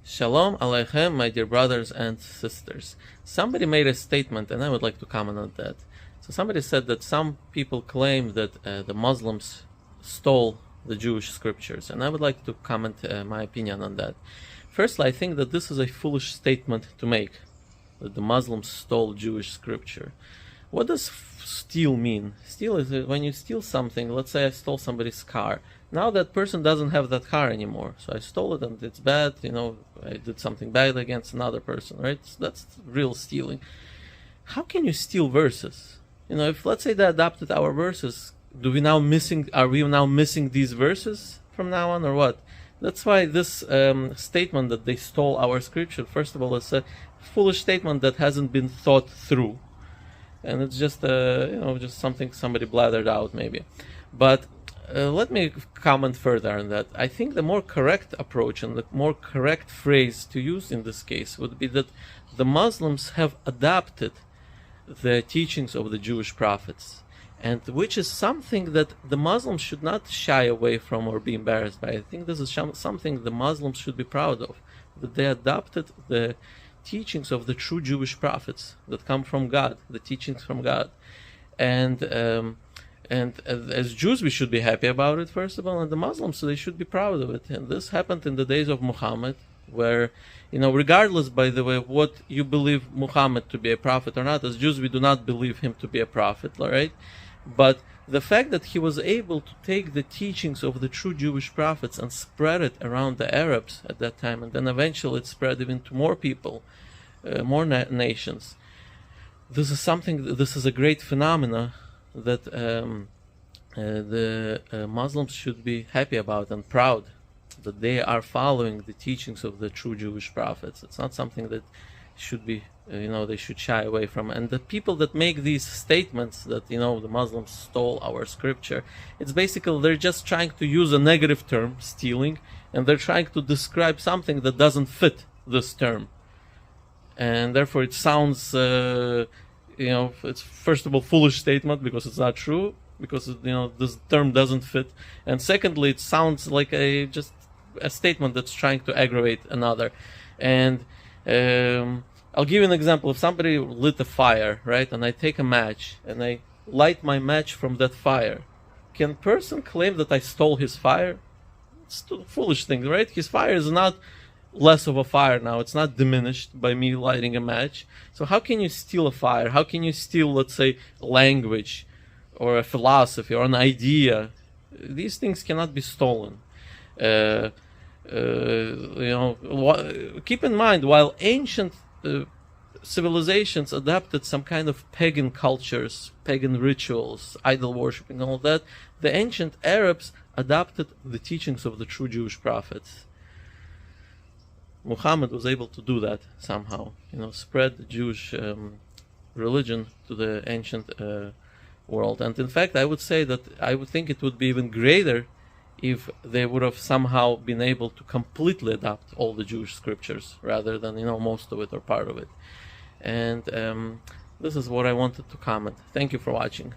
Shalom Aleichem, my dear brothers and sisters. Somebody made a statement, and I would like to comment on that. So somebody said that some people claim that the Muslims stole the Jewish scriptures, and I would like to comment my opinion on that. Firstly, I think that this is a foolish statement to make, that the Muslims stole Jewish scripture. What does steal mean? Steal is when you steal something. Let's say I stole somebody's car. Now that person doesn't have that car anymore, so I stole it and it's bad, I did something bad against another person, right? So that's real stealing. How can you steal verses? If let's say they adopted our verses, are we now missing these verses from now on, or what? That's why this statement that they stole our scripture, first of all, is a foolish statement that hasn't been thought through. And it's just just something somebody blathered out maybe. But let me comment further on that. I think the more correct approach and the more correct phrase to use in this case would be that the Muslims have adopted the teachings of the Jewish prophets, and which is something that the Muslims should not shy away from or be embarrassed by. I think this is something the Muslims should be proud of, that they adopted the teachings of the true Jewish prophets that come from God, the teachings from God. And as Jews, we should be happy about it, first of all, and the Muslims, so they should be proud of it. And this happened in the days of Muhammad, where, regardless, by the way, what you believe Muhammad to be a prophet or not, as Jews, we do not believe him to be a prophet, all right? But the fact that he was able to take the teachings of the true Jewish prophets and spread it around the Arabs at that time, and then eventually it spread even to more people, more nations. This is a great phenomena that the Muslims should be happy about and proud that they are following the teachings of the true Jewish prophets. It's not something that should be, they should shy away from. And the people that make these statements that, the Muslims stole our scripture, it's basically they're just trying to use a negative term, stealing, and they're trying to describe something that doesn't fit this term. And therefore it sounds, it's first of all foolish statement because it's not true, because, this term doesn't fit. And secondly, it sounds like just a statement that's trying to aggravate another. And I'll give you an example. If somebody lit a fire, right, and I take a match and I light my match from that fire, can a person claim that I stole his fire? It's a foolish thing, right? His fire is not less of a fire now. It's not diminished by me lighting a match. So how can you steal a fire? How can you steal, let's say, language or a philosophy or an idea? These things cannot be stolen. Keep in mind, while ancient civilizations adapted some kind of pagan cultures, pagan rituals, idol worship and all that, the ancient Arabs adopted the teachings of the true Jewish prophets. Muhammad was able to do that somehow, spread the Jewish religion to the ancient world. And in fact, I would say that I would think it would be even greater if they would have somehow been able to completely adopt all the Jewish scriptures rather than, most of it or part of it. And this is what I wanted to comment. Thank you for watching.